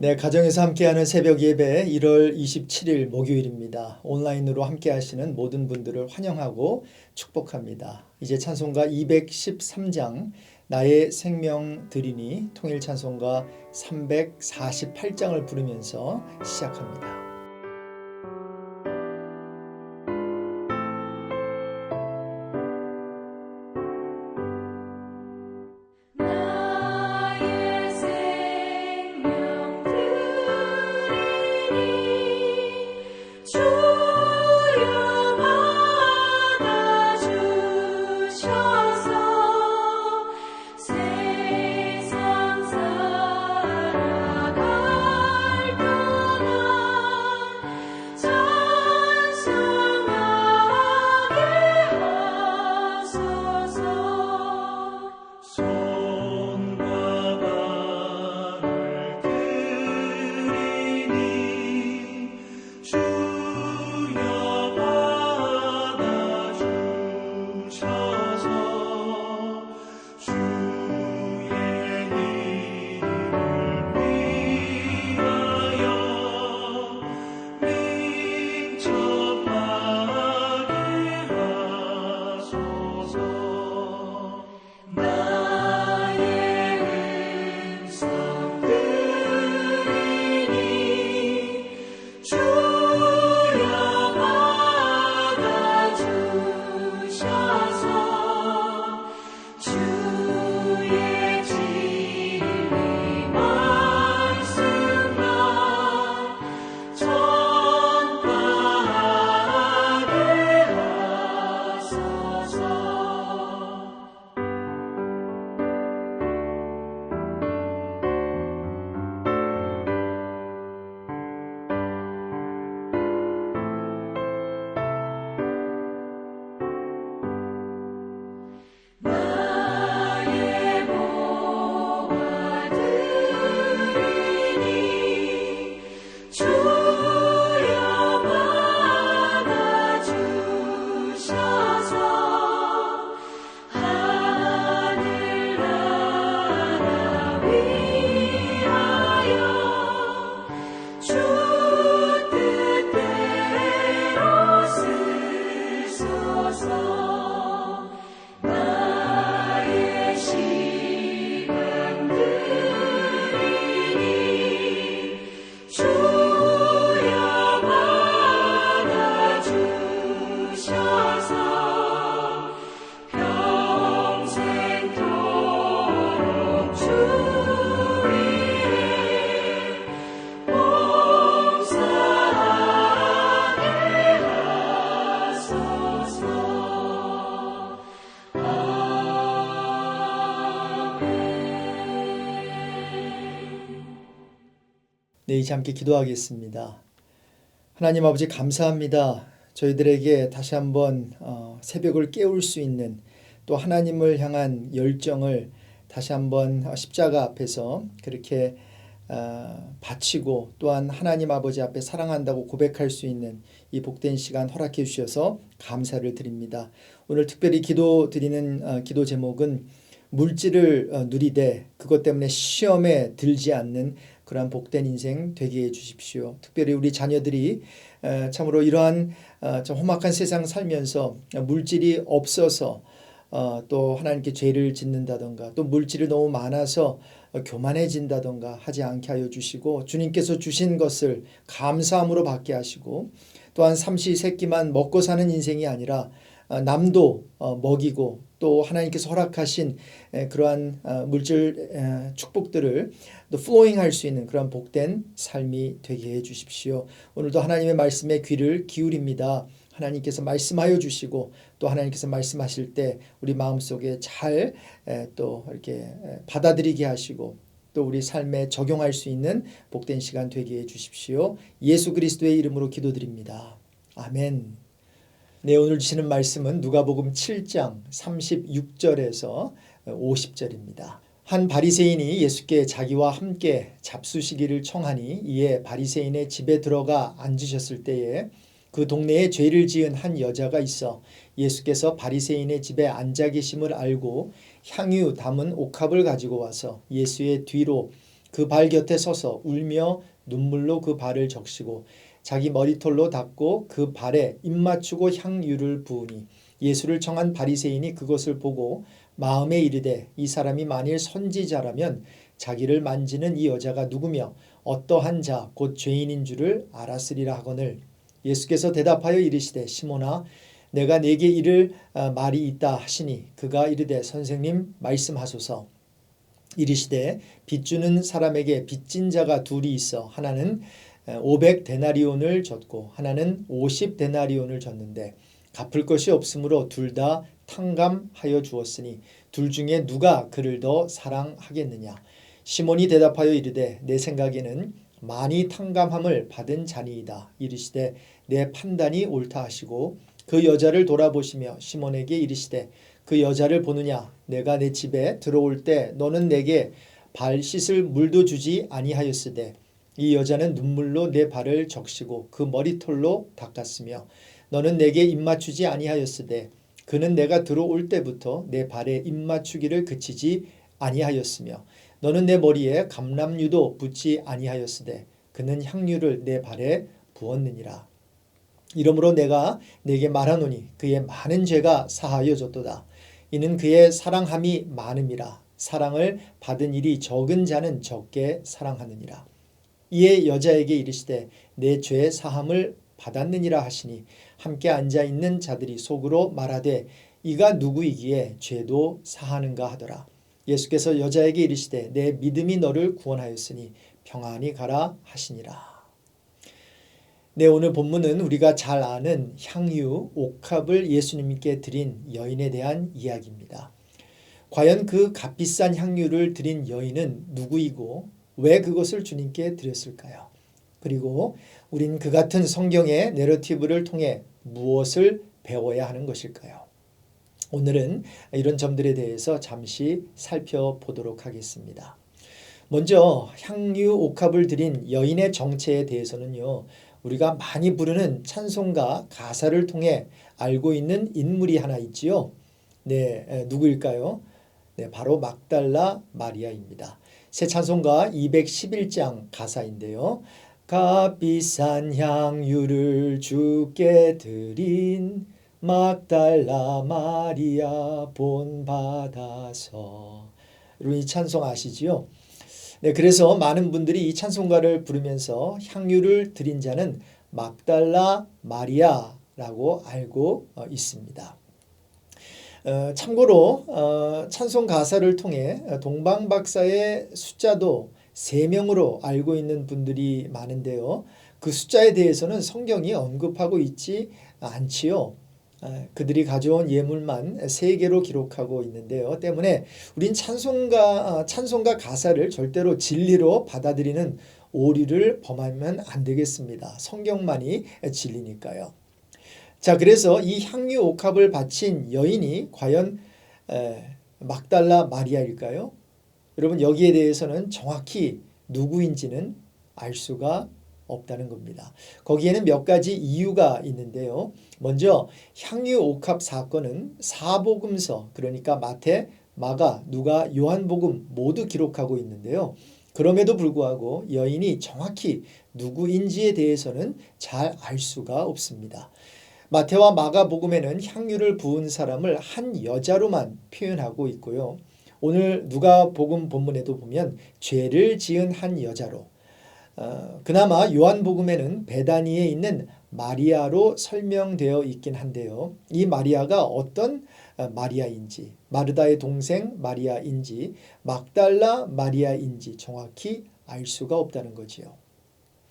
네, 가정에서 함께하는 새벽 예배 1월 27일 목요일입니다. 온라인으로 함께하시는 모든 분들을 환영하고 축복합니다. 이제 찬송가 213장 나의 생명 드리니 통일 찬송가 348장을 부르면서 시작합니다. 네, 이제 함께 기도하겠습니다. 하나님 아버지 감사합니다. 저희들에게 다시 한번 새벽을 깨울 수 있는 또 하나님을 향한 열정을 다시 한번 십자가 앞에서 그렇게 바치고 또한 하나님 아버지 앞에 사랑한다고 고백할 수 있는 이 복된 시간 허락해 주셔서 감사를 드립니다. 오늘 특별히 기도드리는 기도 제목은 물질을 누리되 그것 때문에 시험에 들지 않는 그러한 복된 인생 되게 해 주십시오. 특별히 우리 자녀들이 참으로 이러한 좀 험악한 세상 살면서 물질이 없어서 또 하나님께 죄를 짓는다던가 또 물질이 너무 많아서 교만해진다던가 하지 않게 하여 주시고 주님께서 주신 것을 감사함으로 받게 하시고 또한 삼시세끼만 먹고 사는 인생이 아니라 남도 먹이고 또 하나님께서 허락하신 그러한 물질 축복들을 또 플로잉할 수 있는 그런 복된 삶이 되게 해 주십시오. 오늘도 하나님의 말씀에 귀를 기울입니다. 하나님께서 말씀하여 주시고 또 하나님께서 말씀하실 때 우리 마음속에 잘 또 이렇게 받아들이게 하시고 또 우리 삶에 적용할 수 있는 복된 시간 되게 해 주십시오. 예수 그리스도의 이름으로 기도드립니다. 아멘. 네, 오늘 주시는 말씀은 누가복음 7장 36절에서 50절입니다. 한 바리새인이 예수께 자기와 함께 잡수시기를 청하니 이에 바리새인의 집에 들어가 앉으셨을 때에 그 동네에 죄를 지은 한 여자가 있어 예수께서 바리새인의 집에 앉아 계심을 알고 향유 담은 옥합을 가지고 와서 예수의 뒤로 그 발 곁에 서서 울며 눈물로 그 발을 적시고 자기 머리털로 닦고 그 발에 입 맞추고 향유를 부으니 예수를 청한 바리새인이 그것을 보고 마음에 이르되 이 사람이 만일 선지자라면 자기를 만지는 이 여자가 누구며 어떠한 자 곧 죄인인 줄을 알았으리라 하거늘 예수께서 대답하여 이르시되 시몬아 내가 네게 이를 말이 있다 하시니 그가 이르되 선생님 말씀하소서. 이르시되 빚주는 사람에게 빚진 자가 둘이 있어 하나는 500데나리온을 졌고 하나는 50데나리온을 졌는데 갚을 것이 없으므로 둘 다 탕감하여 주었으니 둘 중에 누가 그를 더 사랑하겠느냐. 시몬이 대답하여 이르되 내 생각에는 많이 탕감함을 받은 자니이다. 이르시되 내 판단이 옳다 하시고 그 여자를 돌아보시며 시몬에게 이르시되 그 여자를 보느냐. 내가 내 집에 들어올 때 너는 내게 발 씻을 물도 주지 아니하였으되 이 여자는 눈물로 내 발을 적시고 그 머리털로 닦았으며 너는 내게 입맞추지 아니하였으되 그는 내가 들어올 때부터 내 발에 입맞추기를 그치지 아니하였으며 너는 내 머리에 감람유도 붓지 아니하였으되 그는 향유를 내 발에 부었느니라. 이러므로 내가 네게 말하노니 그의 많은 죄가 사하여졌도다. 이는 그의 사랑함이 많음이라. 사랑을 받은 일이 적은 자는 적게 사랑하느니라. 이에 여자에게 이르시되 내 죄 사함을 받았느니라 하시니 함께 앉아있는 자들이 속으로 말하되 이가 누구이기에 죄도 사하는가 하더라. 예수께서 여자에게 이르시되 내 믿음이 너를 구원하였으니 평안히 가라 하시니라. 네, 오늘 본문은 우리가 잘 아는 향유, 옥합을 예수님께 드린 여인에 대한 이야기입니다. 과연 그 값비싼 향유를 드린 여인은 누구이고 왜 그것을 주님께 드렸을까요? 그리고 우린 그 같은 성경의 내러티브를 통해 무엇을 배워야 하는 것일까요? 오늘은 이런 점들에 대해서 잠시 살펴보도록 하겠습니다. 먼저 향유 옥합을 드린 여인의 정체에 대해서는요. 우리가 많이 부르는 찬송가 가사를 통해 알고 있는 인물이 하나 있지요. 네, 누구일까요? 네, 바로 막달라 마리아입니다. 새 찬송가 211장 가사인데요. 값비싼 향유를 주께 드린 막달라 마리아 본받아서. 여러분 이 찬송 아시지요? 네, 그래서 많은 분들이 이 찬송가를 부르면서 향유를 드린 자는 막달라 마리아라고 알고 있습니다. 참고로 찬송 가사를 통해 동방 박사의 숫자도 3명으로 알고 있는 분들이 많은데요. 그 숫자에 대해서는 성경이 언급하고 있지 않지요. 그들이 가져온 예물만 3개로 기록하고 있는데요. 때문에 우린 찬송가 가사를 절대로 진리로 받아들이는 오류를 범하면 안 되겠습니다. 성경만이 진리니까요. 자, 그래서 이 향유 옥합을 바친 여인이 과연 막달라 마리아일까요? 여러분 여기에 대해서는 정확히 누구인지는 알 수가 없다는 겁니다. 거기에는 몇 가지 이유가 있는데요. 먼저 향유 옥합 사건은 사복음서, 그러니까 마태, 마가, 누가, 요한복음 모두 기록하고 있는데요. 그럼에도 불구하고 여인이 정확히 누구인지에 대해서는 잘 알 수가 없습니다. 마태와 마가복음에는 향유를 부은 사람을 한 여자로만 표현하고 있고요. 오늘 누가복음 본문에도 보면 죄를 지은 한 여자로, 그나마 요한복음에는 베다니에 있는 마리아로 설명되어 있긴 한데요. 이 마리아가 어떤 마리아인지, 마르다의 동생 마리아인지, 막달라 마리아인지 정확히 알 수가 없다는 거지요.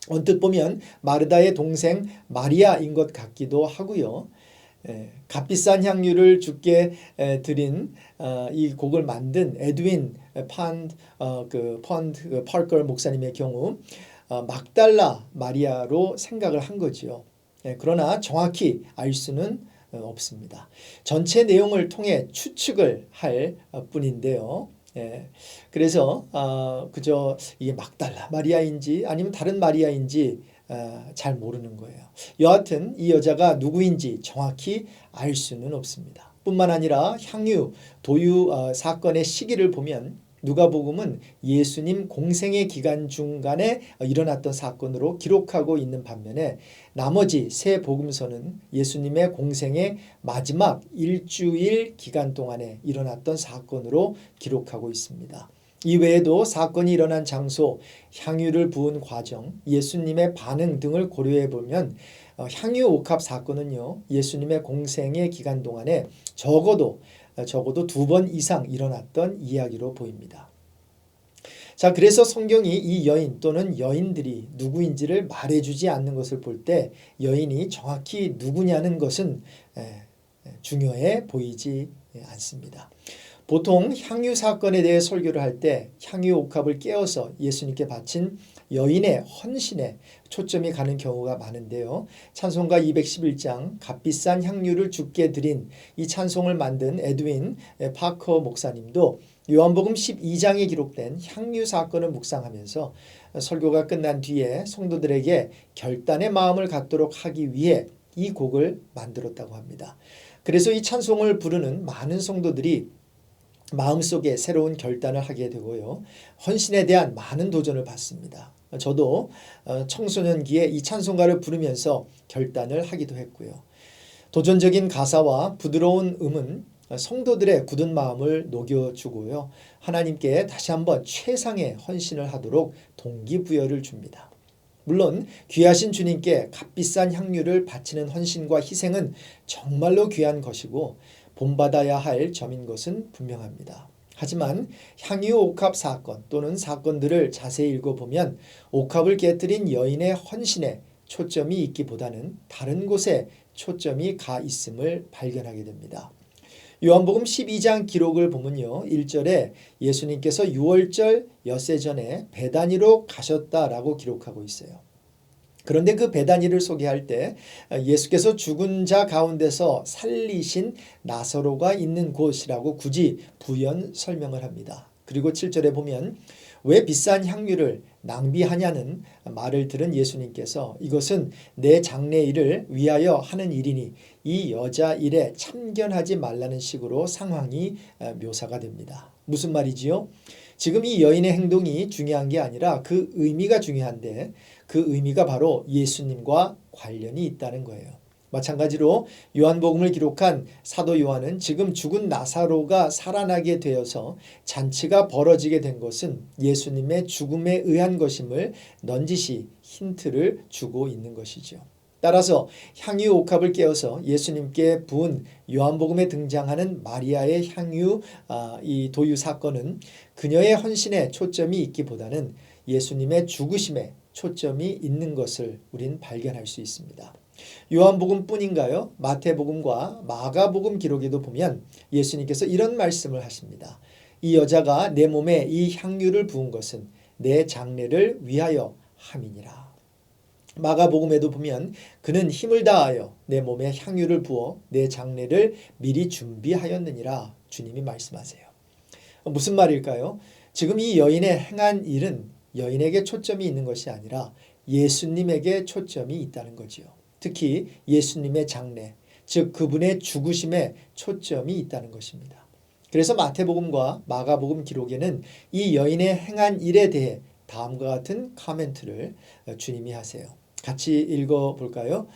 언뜻 보면 마르다의 동생 마리아인 것 같기도 하고요. 값비싼 향유를 주께 드린 이 곡을 만든 에드윈 펄걸 목사님의 경우 막달라 마리아로 생각을 한 거지요. 그러나 정확히 알 수는 없습니다. 전체 내용을 통해 추측을 할 뿐인데요. 그래서 그저 이게 막달라 마리아인지 아니면 다른 마리아인지 잘 모르는 거예요. 여하튼 이 여자가 누구인지 정확히 알 수는 없습니다. 뿐만 아니라 향유 도유 사건의 시기를 보면 누가복음은 예수님 공생의 기간 중간에 일어났던 사건으로 기록하고 있는 반면에 나머지 세 복음서는 예수님의 공생의 마지막 일주일 기간 동안에 일어났던 사건으로 기록하고 있습니다. 이외에도 사건이 일어난 장소, 향유를 부은 과정, 예수님의 반응 등을 고려해 보면 향유 옥합 사건은요, 예수님의 공생의 기간 동안에 적어도 2번 이상 일어났던 이야기로 보입니다. 자, 그래서 성경이 이 여인 또는 여인들이 누구인지를 말해주지 않는 것을 볼 때 여인이 정확히 누구냐는 것은 중요해 보이지 않습니다. 보통 향유 사건에 대해 설교를 할 때 향유 옥합을 깨어서 예수님께 바친 여인의 헌신에 초점이 가는 경우가 많은데요. 찬송가 211장 값비싼 향유를 주께 드린 이 찬송을 만든 에드윈 파커 목사님도 요한복음 12장에 기록된 향유 사건을 묵상하면서 설교가 끝난 뒤에 성도들에게 결단의 마음을 갖도록 하기 위해 이 곡을 만들었다고 합니다. 그래서 이 찬송을 부르는 많은 성도들이 마음속에 새로운 결단을 하게 되고요. 헌신에 대한 많은 도전을 받습니다. 저도 청소년기에 이 찬송가를 부르면서 결단을 하기도 했고요. 도전적인 가사와 부드러운 음은 성도들의 굳은 마음을 녹여주고요. 하나님께 다시 한번 최상의 헌신을 하도록 동기부여를 줍니다. 물론 귀하신 주님께 값비싼 향유를 바치는 헌신과 희생은 정말로 귀한 것이고 본받아야 할 점인 것은 분명합니다. 하지만 향유 옥합 사건 또는 사건들을 자세히 읽어보면 옥합을 깨뜨린 여인의 헌신에 초점이 있기보다는 다른 곳에 초점이 가 있음을 발견하게 됩니다. 요한복음 12장 기록을 보면요. 1절에 예수님께서 6월절 엿새 전에 베다니로 가셨다라고 기록하고 있어요. 그런데 그 베다니를 소개할 때 예수께서 죽은 자 가운데서 살리신 나사로가 있는 곳이라고 굳이 부연 설명을 합니다. 그리고 7절에 보면 왜 비싼 향유를 낭비하냐는 말을 들은 예수님께서 이것은 내 장례일을 위하여 하는 일이니 이 여자 일에 참견하지 말라는 식으로 상황이 묘사가 됩니다. 무슨 말이지요? 지금 이 여인의 행동이 중요한 게 아니라 그 의미가 중요한데 그 의미가 바로 예수님과 관련이 있다는 거예요. 마찬가지로 요한복음을 기록한 사도 요한은 지금 죽은 나사로가 살아나게 되어서 잔치가 벌어지게 된 것은 예수님의 죽음에 의한 것임을 넌지시 힌트를 주고 있는 것이죠. 따라서 향유 옥합을 깨어서 예수님께 부은 요한복음에 등장하는 마리아의 향유 이 도유 사건은 그녀의 헌신에 초점이 있기보다는 예수님의 죽으심에 초점이 있는 것을 우린 발견할 수 있습니다. 요한복음뿐인가요? 마태복음과 마가복음 기록에도 보면 예수님께서 이런 말씀을 하십니다. 이 여자가 내 몸에 이 향유를 부은 것은 내 장례를 위하여 함이니라. 마가복음에도 보면 그는 힘을 다하여 내 몸에 향유를 부어 내 장례를 미리 준비하였느니라 주님이 말씀하세요. 무슨 말일까요? 지금 이 여인의 행한 일은 여인에게 초점이 있는 것이 아니라 예수님에게 초점이 있다는 거지요. 특히 예수님의 장례, 즉 그분의 죽으심에 초점이 있다는 것입니다. 그래서 마태복음과 마가복음 기록에는 이 여인의 행한 일에 대해 다음과 같은 코멘트를 주님이 하세요. 같이 읽어볼까요?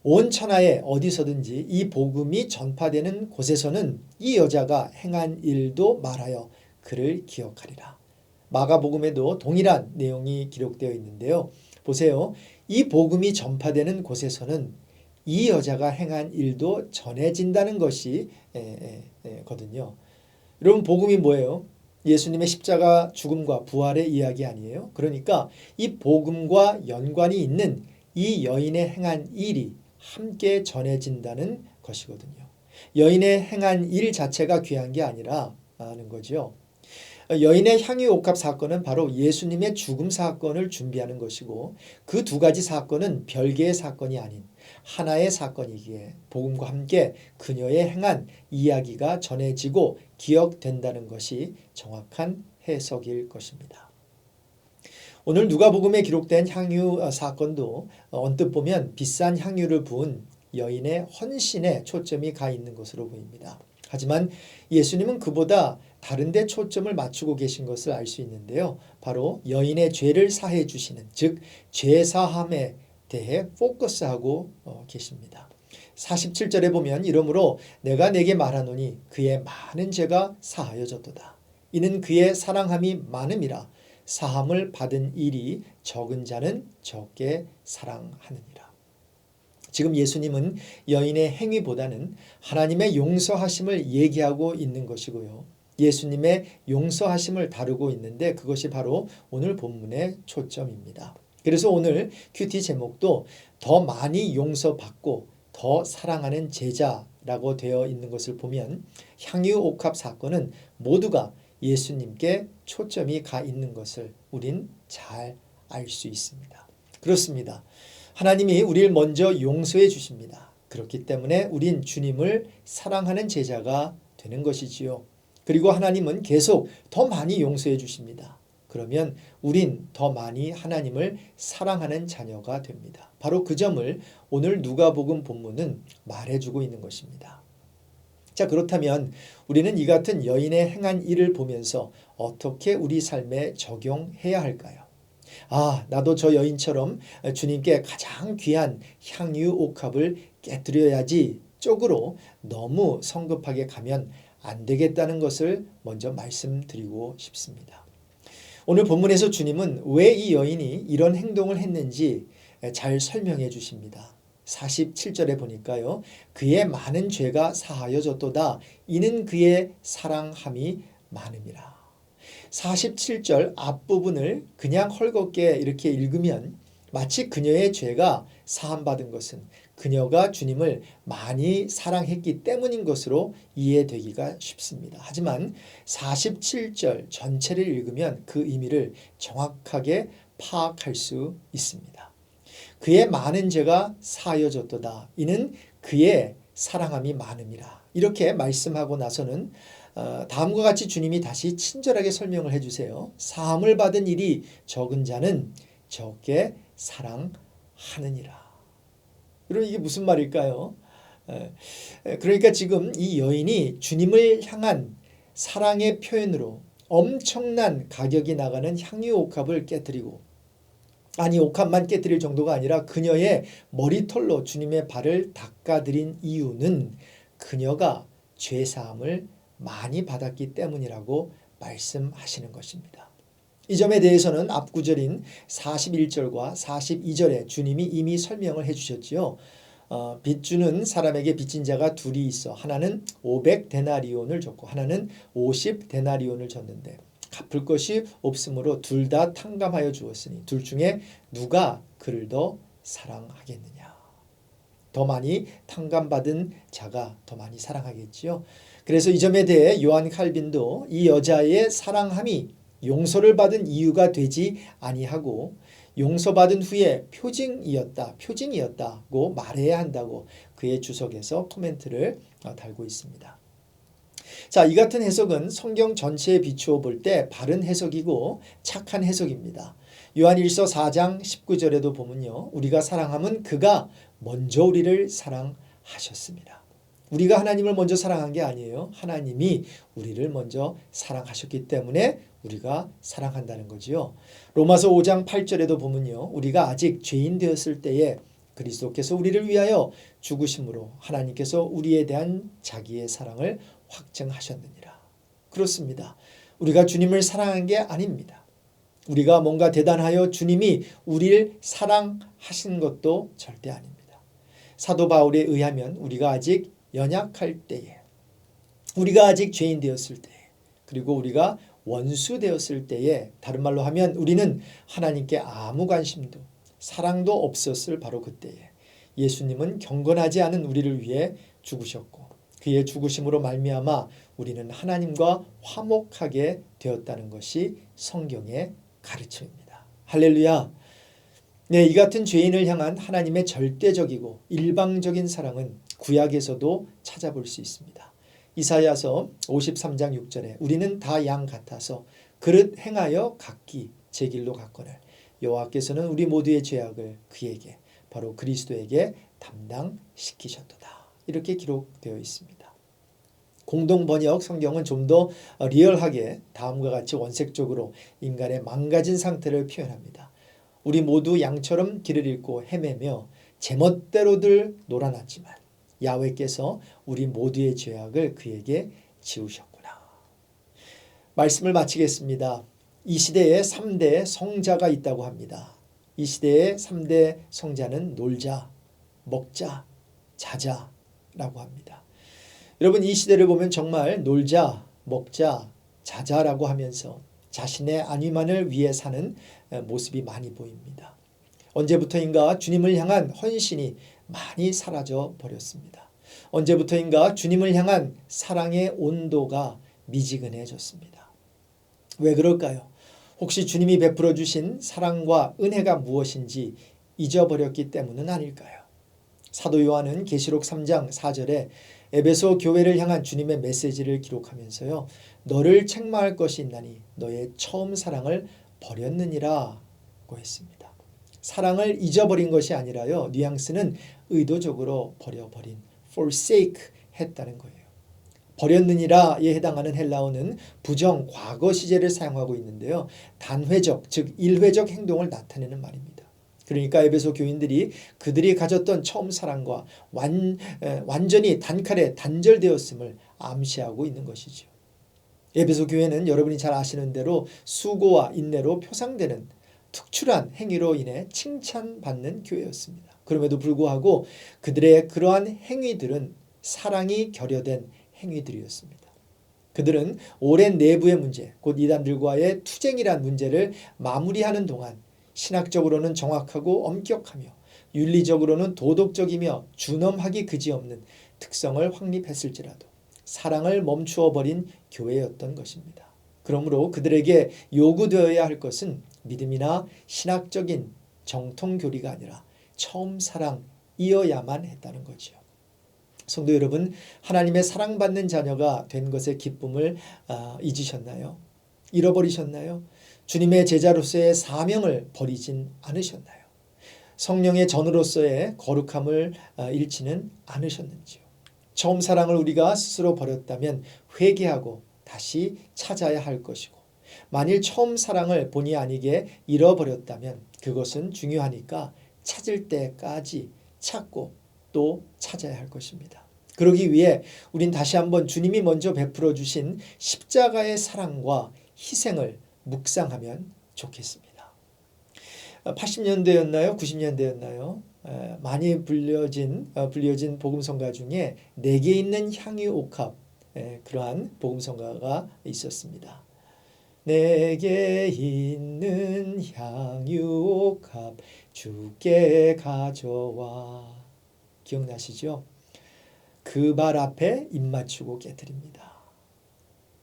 온 천하에 어디서든지 이 복음이 전파되는 곳에서는 이 여자가 행한 일도 말하여 그를 기억하리라. 마가복음에도 동일한 내용이 기록되어 있는데요. 보세요. 이 복음이 전파되는 곳에서는 이 여자가 행한 일도 전해진다는 것이 거든요. 여러분 복음이 뭐예요? 예수님의 십자가 죽음과 부활의 이야기 아니에요? 그러니까 이 복음과 연관이 있는 이 여인의 행한 일이 함께 전해진다는 것이거든요. 여인의 행한 일 자체가 귀한 게 아니라는 거죠. 여인의 향유 옥합 사건은 바로 예수님의 죽음 사건을 준비하는 것이고 그 두 가지 사건은 별개의 사건이 아닌 하나의 사건이기에 복음과 함께 그녀의 행한 이야기가 전해지고 기억된다는 것이 정확한 해석일 것입니다. 오늘 누가복음에 기록된 향유 사건도 언뜻 보면 비싼 향유를 부은 여인의 헌신에 초점이 가 있는 것으로 보입니다. 하지만 예수님은 그보다 다른 데 초점을 맞추고 계신 것을 알 수 있는데요. 바로 여인의 죄를 사해 주시는, 즉 죄사함에 대해 포커스하고 계십니다. 47절에 보면 이러므로 내가 내게 말하노니 그의 많은 죄가 사하여졌도다. 이는 그의 사랑함이 많음이라. 사함을 받은 일이 적은 자는 적게 사랑하느니라. 지금 예수님은 여인의 행위보다는 하나님의 용서하심을 얘기하고 있는 것이고요. 예수님의 용서하심을 다루고 있는데 그것이 바로 오늘 본문의 초점입니다. 그래서 오늘 큐티 제목도 더 많이 용서받고 더 사랑하는 제자라고 되어 있는 것을 보면 향유옥합 사건은 모두가 예수님께 초점이 가 있는 것을 우린 잘 알 수 있습니다. 그렇습니다. 하나님이 우리를 먼저 용서해 주십니다. 그렇기 때문에 우린 주님을 사랑하는 제자가 되는 것이지요. 그리고 하나님은 계속 더 많이 용서해 주십니다. 그러면 우린 더 많이 하나님을 사랑하는 자녀가 됩니다. 바로 그 점을 오늘 누가복음 본문은 말해주고 있는 것입니다. 자, 그렇다면 우리는 이 같은 여인의 행한 일을 보면서 어떻게 우리 삶에 적용해야 할까요? 나도 저 여인처럼 주님께 가장 귀한 향유옥합을 깨뜨려야지 쪽으로 너무 성급하게 가면 안 되겠다는 것을 먼저 말씀드리고 싶습니다. 오늘 본문에서 주님은 왜 이 여인이 이런 행동을 했는지 잘 설명해 주십니다. 47절에 보니까요. 그의 많은 죄가 사하여졌도다. 이는 그의 사랑함이 많음이라. 47절 앞부분을 그냥 헐겁게 이렇게 읽으면 마치 그녀의 죄가 사함받은 것은 그녀가 주님을 많이 사랑했기 때문인 것으로 이해되기가 쉽습니다. 하지만 47절 전체를 읽으면 그 의미를 정확하게 파악할 수 있습니다. 그의 많은 죄가 사하여졌도다. 이는 그의 사랑함이 많음이라. 이렇게 말씀하고 나서는 다음과 같이 주님이 다시 친절하게 설명을 해주세요. 사함을 받은 일이 적은 자는 적게 사랑하느니라. 그럼 이게 무슨 말일까요? 그러니까 지금 이 여인이 주님을 향한 사랑의 표현으로 엄청난 가격이 나가는 향유옥합을 깨뜨리고, 아니 옥합만 깨뜨릴 정도가 아니라 그녀의 머리털로 주님의 발을 닦아드린 이유는 그녀가 죄사함을 많이 받았기 때문이라고 말씀하시는 것입니다. 이 점에 대해서는 앞 구절인 41절과 42절에 주님이 이미 설명을 해주셨지요. 빚주는 사람에게 빚진 자가 둘이 있어 하나는 500데나리온을 줬고 하나는 50데나리온을 줬는데 갚을 것이 없으므로 둘 다 탕감하여 주었으니 둘 중에 누가 그를 더 사랑하겠느냐. 더 많이 탕감받은 자가 더 많이 사랑하겠지요. 그래서 이 점에 대해 요한 칼빈도 이 여자의 사랑함이 용서를 받은 이유가 되지 아니하고 용서받은 후에 표징이었다고 말해야 한다고 그의 주석에서 코멘트를 달고 있습니다. 자, 이 같은 해석은 성경 전체에 비추어 볼 때 바른 해석이고 착한 해석입니다. 요한일서 4장 19절에도 보면요. 우리가 사랑함은 그가 먼저 우리를 사랑하셨습니다. 우리가 하나님을 먼저 사랑한 게 아니에요. 하나님이 우리를 먼저 사랑하셨기 때문에 우리가 사랑한다는 거지요. 로마서 5장 8절에도 보면요. 우리가 아직 죄인 되었을 때에 그리스도께서 우리를 위하여 죽으심으로 하나님께서 우리에 대한 자기의 사랑을 확증하셨느니라. 그렇습니다. 우리가 주님을 사랑한 게 아닙니다. 우리가 뭔가 대단하여 주님이 우리를 사랑하신 것도 절대 아닙니다. 사도 바울에 의하면 우리가 아직 연약할 때에, 우리가 아직 죄인 되었을 때에, 그리고 우리가 원수 되었을 때에, 다른 말로 하면 우리는 하나님께 아무 관심도 사랑도 없었을 바로 그때에 예수님은 경건하지 않은 우리를 위해 죽으셨고 그의 죽으심으로 말미암아 우리는 하나님과 화목하게 되었다는 것이 성경의 가르침입니다. 할렐루야. 네, 이 같은 죄인을 향한 하나님의 절대적이고 일방적인 사랑은 구약에서도 찾아볼 수 있습니다. 이사야서 53장 6절에 우리는 다 양 같아서 그릇 행하여 각기 제 길로 갔거늘 여호와께서는 우리 모두의 죄악을 그에게 바로 그리스도에게 담당시키셨도다. 이렇게 기록되어 있습니다. 공동 번역 성경은 좀 더 리얼하게 다음과 같이 원색적으로 인간의 망가진 상태를 표현합니다. 우리 모두 양처럼 길을 잃고 헤매며 제멋대로들 놀아났지만 야훼께서 우리 모두의 죄악을 그에게 지우셨구나. 말씀을 마치겠습니다. 이 시대에 3대 성자가 있다고 합니다. 이 시대의 3대 성자는 놀자, 먹자, 자자라고 합니다. 여러분, 이 시대를 보면 정말 놀자, 먹자, 자자라고 하면서 자신의 안위만을 위해 사는 모습이 많이 보입니다. 언제부터인가 주님을 향한 헌신이 많이 사라져 버렸습니다. 언제부터인가 주님을 향한 사랑의 온도가 미지근해졌습니다. 왜 그럴까요? 혹시 주님이 베풀어 주신 사랑과 은혜가 무엇인지 잊어버렸기 때문은 아닐까요? 사도 요한은 계시록 3장 4절에 에베소 교회를 향한 주님의 메시지를 기록하면서요. 너를 책망할 것이 있나니 너의 처음 사랑을 버렸느니라 고 했습니다. 사랑을 잊어버린 것이 아니라요. 뉘앙스는 의도적으로 버려버린, forsake 했다는 거예요. 버렸느니라에 해당하는 헬라어는 부정 과거 시제를 사용하고 있는데요. 단회적, 즉 일회적 행동을 나타내는 말입니다. 그러니까 에베소 교인들이 그들이 가졌던 처음 사랑과 완전히 단칼에 단절되었음을 암시하고 있는 것이죠. 에베소 교회는 여러분이 잘 아시는 대로 수고와 인내로 표상되는 특출한 행위로 인해 칭찬받는 교회였습니다. 그럼에도 불구하고 그들의 그러한 행위들은 사랑이 결여된 행위들이었습니다. 그들은 오랜 내부의 문제, 곧 이단들과의 투쟁이란 문제를 마무리하는 동안 신학적으로는 정확하고 엄격하며 윤리적으로는 도덕적이며 준엄하기 그지없는 특성을 확립했을지라도 사랑을 멈추어 버린 교회였던 것입니다. 그러므로 그들에게 요구되어야 할 것은 믿음이나 신학적인 정통교리가 아니라 처음 사랑이어야만 했다는 거죠. 성도 여러분, 하나님의 사랑받는 자녀가 된 것의 기쁨을 잊으셨나요? 잃어버리셨나요? 주님의 제자로서의 사명을 버리진 않으셨나요? 성령의 전으로서의 거룩함을 잃지는 않으셨는지요? 처음 사랑을 우리가 스스로 버렸다면 회개하고 다시 찾아야 할 것이고, 만일 처음 사랑을 본의 아니게 잃어버렸다면 그것은 중요하니까 찾을 때까지 찾고 또 찾아야 할 것입니다. 그러기 위해 우린 다시 한번 주님이 먼저 베풀어 주신 십자가의 사랑과 희생을 묵상하면 좋겠습니다. 80년대였나요? 90년대였나요? 많이 불려진 복음성가 중에 내게 있는 향유옥합, 그러한 복음성가가 있었습니다. 내게 있는 향유옥합 주께 가져와. 기억나시죠? 그 발 앞에 입 맞추고 깨뜨립니다.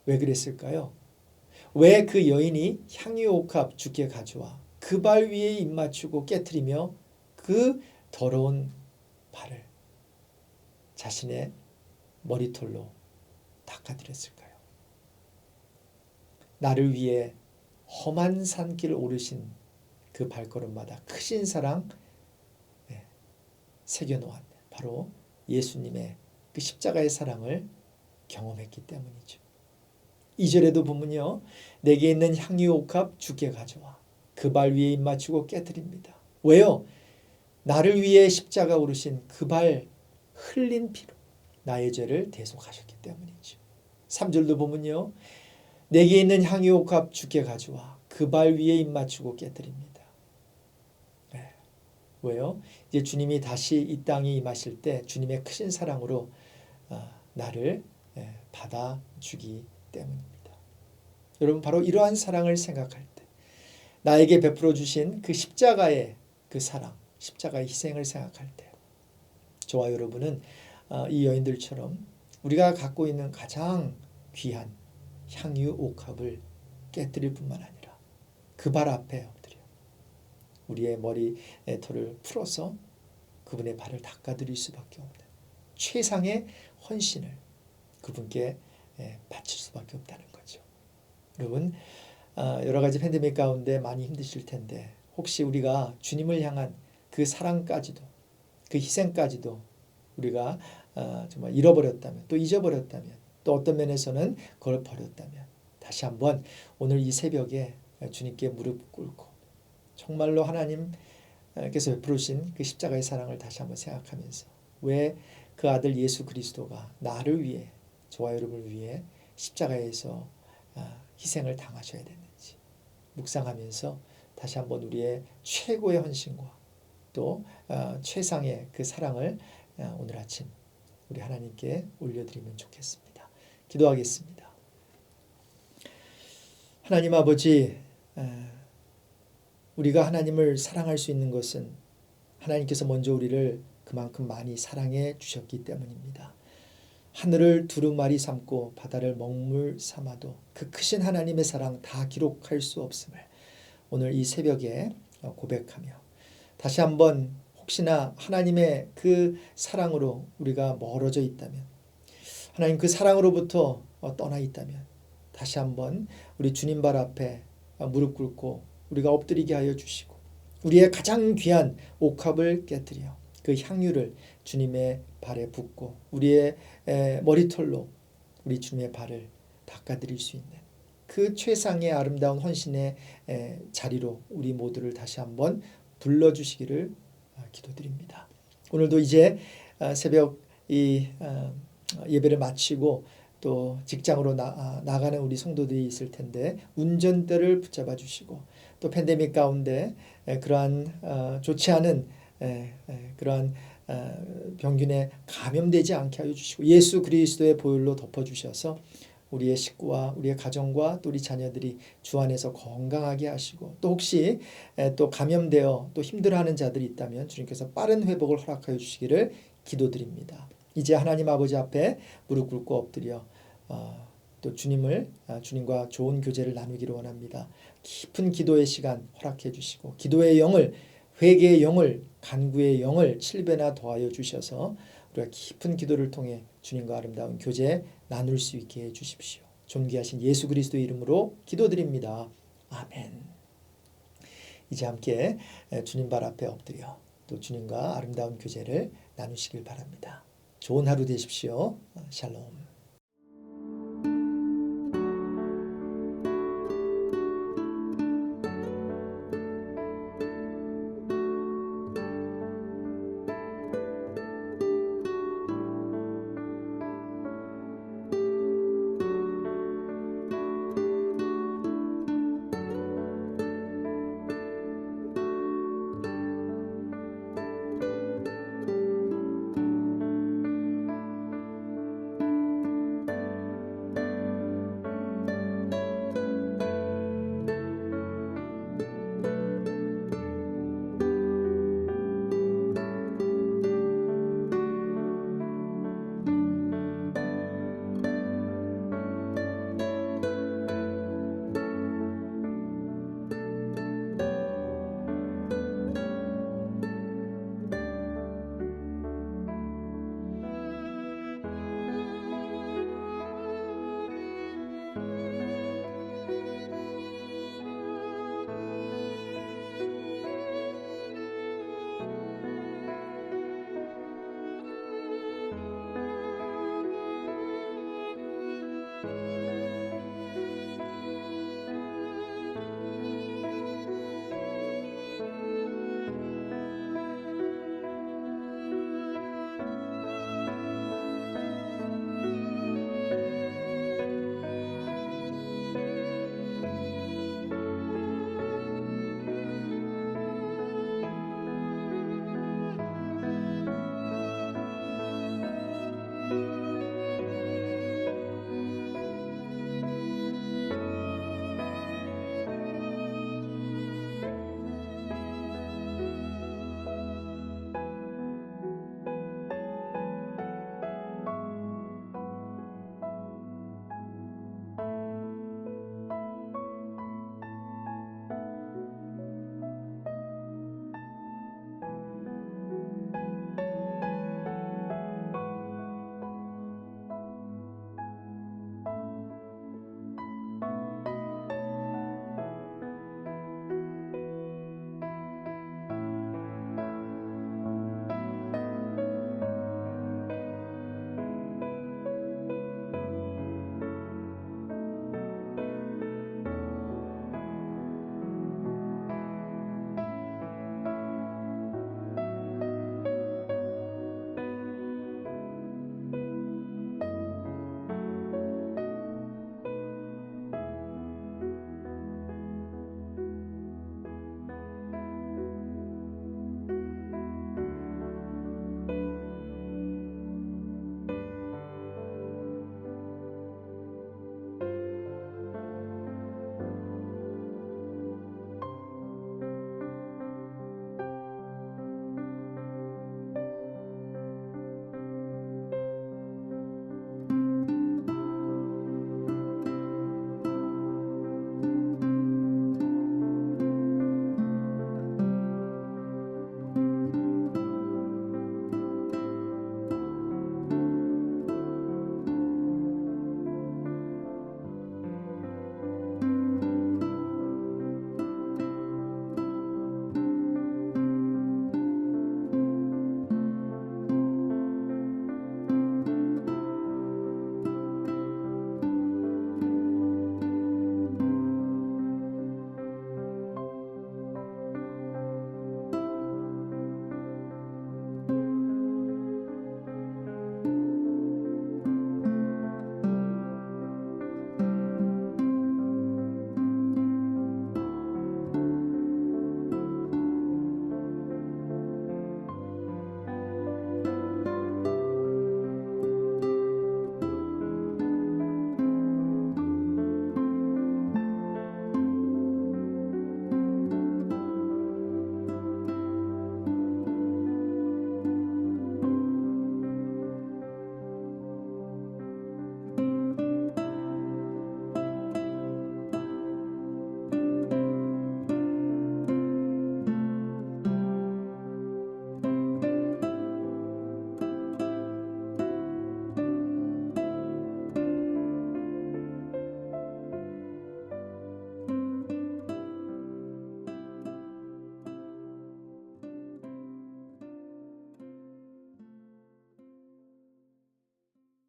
왜 그랬을까요? 왜 그 여인이 향유옥합 주께 가져와 그 발 위에 입 맞추고 깨뜨리며 그 더러운 발을 자신의 머리털로 닦아드렸을까요? 나를 위해 험한 산길을 오르신 그 발걸음마다 크신 사랑 새겨놓은 바로 예수님의 그 십자가의 사랑을 경험했기 때문이죠. 2절에도 보면요. 내게 있는 향유옥합 주께 가져와 그 발 위에 입 맞추고 깨뜨립니다. 왜요? 나를 위해 십자가 오르신 그 발 흘린 피로 나의 죄를 대속하셨기 때문이죠. 3절도 보면요. 내게 있는 향유옥합 주께 가져와 그 발 위에 입 맞추고 깨뜨립니다. 네. 왜요? 이제 주님이 다시 이 땅에 임하실 때 주님의 크신 사랑으로 나를 받아주기 때문입니다. 여러분, 바로 이러한 사랑을 생각할 때 나에게 베풀어 주신 그 십자가의 그 사랑, 십자가의 희생을 생각할 때 저와 여러분은 이 여인들처럼 우리가 갖고 있는 가장 귀한 향유옥합을 깨뜨릴 뿐만 아니라 그 발 앞에 엎드려 우리의 머리털을 풀어서 그분의 발을 닦아드릴 수밖에 없는 최상의 헌신을 그분께 바칠 수밖에 없다는 거죠. 여러분, 여러 가지 팬데믹 가운데 많이 힘드실 텐데 혹시 우리가 주님을 향한 그 사랑까지도 그 희생까지도 우리가 정말 잃어버렸다면 또 잊어버렸다면 또 어떤 면에서는 그걸 버렸다면 다시 한번 오늘 이 새벽에 주님께 무릎 꿇고 정말로 하나님께서 베푸신 그 십자가의 사랑을 다시 한번 생각하면서 왜 그 아들 예수 그리스도가 나를 위해 저와 여러분을 위해 십자가에서 희생을 당하셔야 됐는지 묵상하면서 다시 한번 우리의 최고의 헌신과 또 최상의 그 사랑을 오늘 아침 우리 하나님께 올려드리면 좋겠습니다. 기도하겠습니다. 하나님 아버지, 우리가 하나님을 사랑할 수 있는 것은 하나님께서 먼저 우리를 그만큼 많이 사랑해 주셨기 때문입니다. 하늘을 두루마리 삼고 바다를 먹물 삼아도 그 크신 하나님의 사랑 다 기록할 수 없음을 오늘 이 새벽에 고백하며 다시 한번 혹시나 하나님의 그 사랑으로 우리가 멀어져 있다면 하나님 그 사랑으로부터 떠나 있다면 다시 한번 우리 주님 발 앞에 무릎 꿇고 우리가 엎드리게 하여 주시고 우리의 가장 귀한 옥합을 깨뜨려 그 향유를 주님의 발에 붓고 우리의 머리털로 우리 주님의 발을 닦아드릴 수 있는 그 최상의 아름다운 헌신의 자리로 우리 모두를 다시 한번 불러주시기를 기도드립니다. 오늘도 이제 새벽 이 예배를 마치고 또 직장으로 나가는 우리 성도들이 있을 텐데 운전대를 붙잡아 주시고 또 팬데믹 가운데 그러한 좋지 않은 그러한 병균에 감염되지 않게 하여 주시고 예수 그리스도의 보혈로 덮어주셔서 우리의 식구와 우리의 가정과 또 우리 자녀들이 주 안에서 건강하게 하시고 또 혹시 또 감염되어 또 힘들어하는 자들이 있다면 주님께서 빠른 회복을 허락하여 주시기를 기도드립니다. 이제 하나님 아버지 앞에 무릎 꿇고 엎드려 또 주님과 좋은 교제를 나누기를 원합니다. 깊은 기도의 시간 허락해 주시고 기도의 영을 회개의 영을 간구의 영을 7배나 더하여 주셔서 우리가 깊은 기도를 통해 주님과 아름다운 교제 나눌 수 있게 해 주십시오. 존귀하신 예수 그리스도의 이름으로 기도드립니다. 아멘. 이제 함께 주님 발 앞에 엎드려 또 주님과 아름다운 교제를 나누시길 바랍니다. 좋은 하루 되십시오. 샬롬.